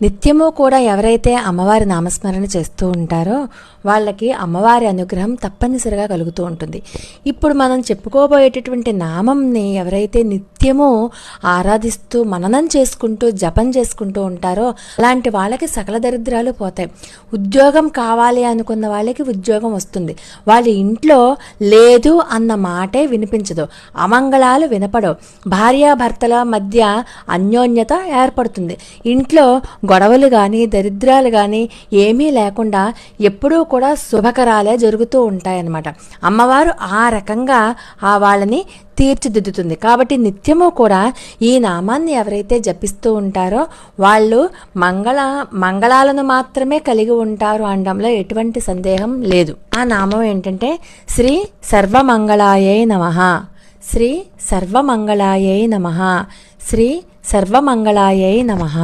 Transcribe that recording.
నిత్యము కూడా ఎవరైతే అమ్మవారి నామస్మరణ చేస్తూ ఉంటారో వాళ్ళకి అమ్మవారి అనుగ్రహం తప్పనిసరిగా కలుగుతూ ఉంటుంది. ఇప్పుడు మనం చెప్పుకోబోయేటటువంటి నామంని ఎవరైతే నిత్యము ఆరాధిస్తూ మననం చేసుకుంటూ జపం చేసుకుంటూ ఉంటారో అలాంటి వాళ్ళకి సకల దరిద్రాలు పోతాయి. ఉద్యోగం కావాలి అనుకున్న వాళ్ళకి ఉద్యోగం వస్తుంది. వాళ్ళ ఇంట్లో లేదు అన్న మాటే వినిపించదు, అమంగళాలు వినపడవు, భార్యాభర్తల మధ్య అన్యోన్యత ఏర్పడుతుంది. ఇంట్లో గొడవలు కానీ దరిద్రాలు కానీ ఏమీ లేకుండా ఎప్పుడూ కూడా శుభకరాలే జరుగుతూ ఉంటాయన్నమాట. అమ్మవారు ఆ రకంగా వాళ్ళని తీర్చిదిద్దుతుంది. కాబట్టి నిత్యము కూడా ఈ నామాన్ని ఎవరైతే జపిస్తూ ఉంటారో వాళ్ళు మంగళాలను మాత్రమే కలిగి ఉంటారు అనడంలో ఎటువంటి సందేహం లేదు. ఆ నామం ఏంటంటే శ్రీ సర్వమంగళాయై నమః, శ్రీ సర్వమంగళాయై నమః, శ్రీ సర్వమంగళాయై నమః.